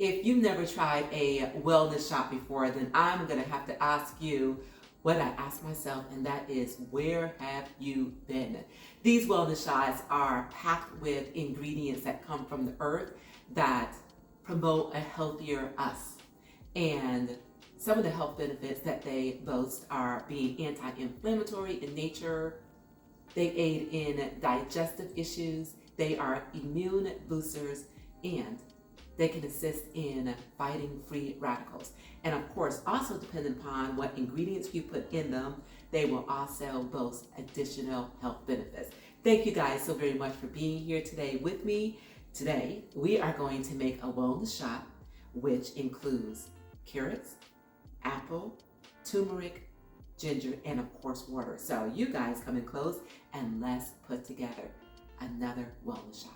If you've never tried a wellness shot before, then I'm going to have to ask you what I ask myself, and that is, where have you been? These wellness shots are packed with ingredients that come from the earth that promote a healthier us. And some of the health benefits that they boast are being anti-inflammatory in nature. They aid in digestive issues. They are immune boosters, and they can assist in fighting free radicals. And of course, also depending upon what ingredients you put in them, they will also boast additional health benefits. Thank you guys so very much for being here today with me. Today, we are going to make a wellness shot, which includes carrots, apple, turmeric, ginger, and of course water. So you guys come in close and let's put together another wellness shot.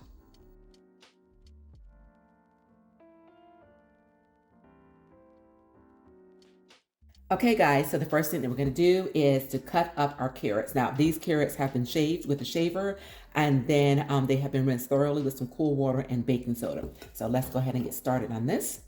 Okay guys, so the first thing that we're going to do is to cut up our carrots. Now these carrots have been shaved with a shaver, and then they have been rinsed thoroughly with some cool water and baking soda. So let's go ahead and get started on this.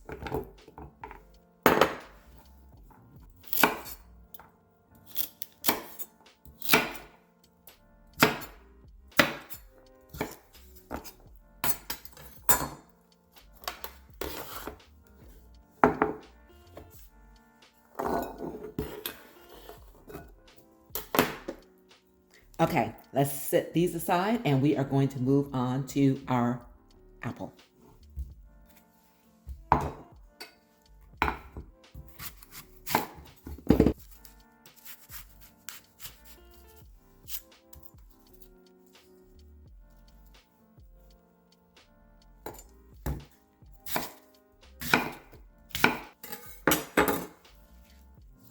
Okay, let's set these aside and we are going to move on to our apple.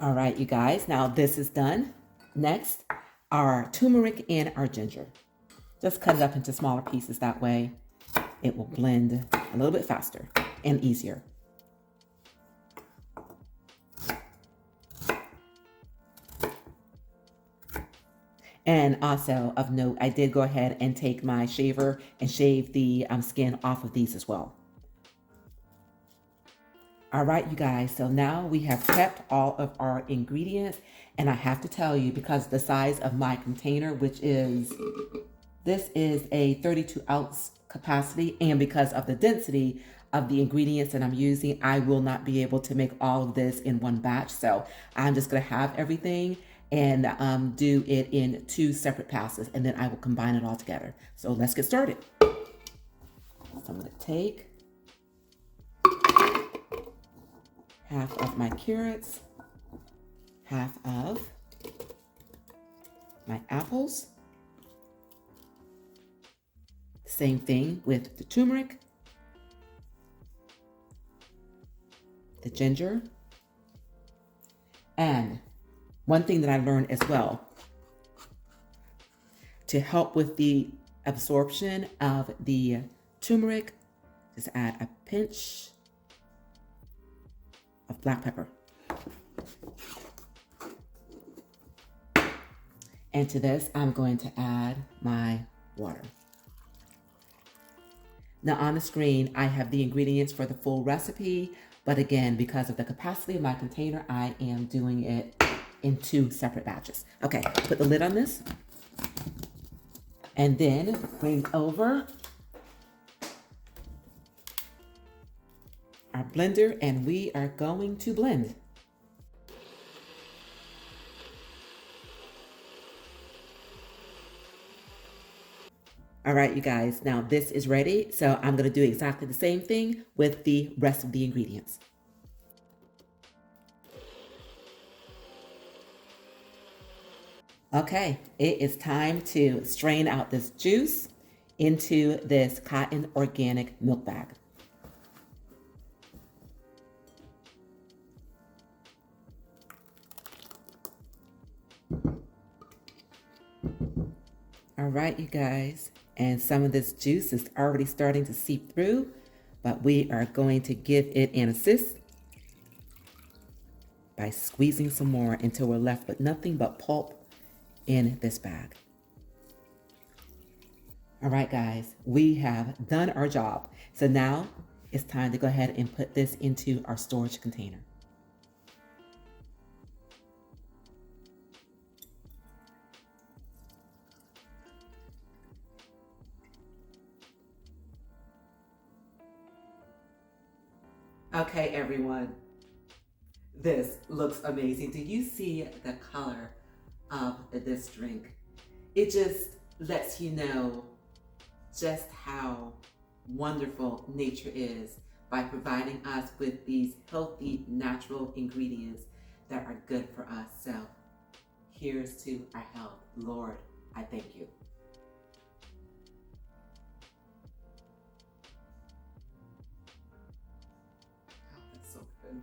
All right, you guys, now this is done. Next, our turmeric and our ginger. Just cut it up into smaller pieces. That way it will blend a little bit faster and easier. And also of note, I did go ahead and take my shaver and shave the skin off of these as well. All right, you guys, so now we have prepped all of our ingredients, and I have to tell you, because the size of my container, which is, this is a 32 ounce capacity, and because of the density of the ingredients that I'm using, I will not be able to make all of this in one batch. So I'm just gonna have everything and do it in 2 separate passes, and then I will combine it all together. So let's get started. So I'm gonna take half of my carrots, half of my apples. Same thing with the turmeric, the ginger, and one thing that I learned as well, to help with the absorption of the turmeric, just add a pinch of black pepper. And to this, I'm going to add my water. Now on the screen, I have the ingredients for the full recipe, but again, because of the capacity of my container, I am doing it in 2 separate batches. Okay, put the lid on this, and then bring over our blender, and we are going to blend. All right, you guys, now this is ready. So I'm gonna do exactly the same thing with the rest of the ingredients. Okay, it is time to strain out this juice into this cotton organic milk bag. All right, you guys, and some of this juice is already starting to seep through, but we are going to give it an assist by squeezing some more until we're left with nothing but pulp in this bag. All right, guys, we have done our job. So now it's time to go ahead and put this into our storage container. Okay, everyone, this looks amazing. Do you see the color of this drink? It just lets you know just how wonderful nature is by providing us with these healthy, natural ingredients that are good for us. So here's to our health. Lord, I thank you. Oh, that's so good.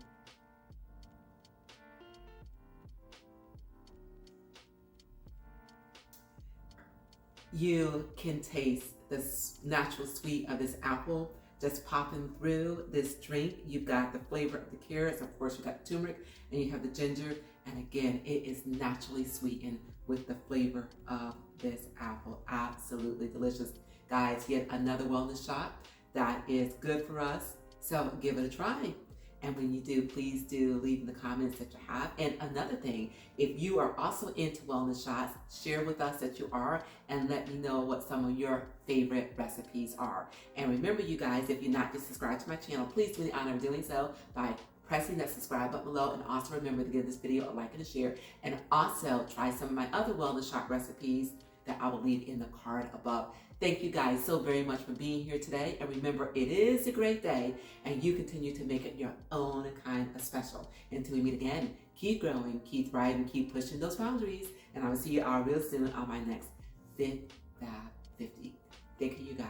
You can taste the natural sweet of this apple just popping through this drink. You've got the flavor of the carrots, of course, you got turmeric, and you have the ginger. And again, it is naturally sweetened with the flavor of this apple. Absolutely delicious. Guys, yet another wellness shot that is good for us. So give it a try. And when you do, please do leave in the comments that you have. And another thing, if you are also into wellness shots, share with us that you are and let me know what some of your favorite recipes are. And remember, you guys, if you're not yet subscribed to my channel, please do me the honor of doing so by pressing that subscribe button below. And also remember to give this video a like and a share. And also try some of my other wellness shot recipes that I will leave in the card above. Thank you guys so very much for being here today. And remember, it is a great day and you continue to make it your own kind of special. Until we meet again, keep growing, keep thriving, keep pushing those boundaries. And I will see you all real soon on my next Fit Fab 50. Thank you guys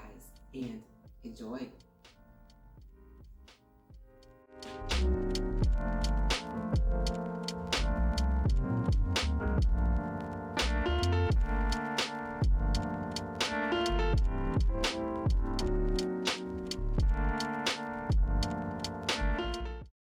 and enjoy.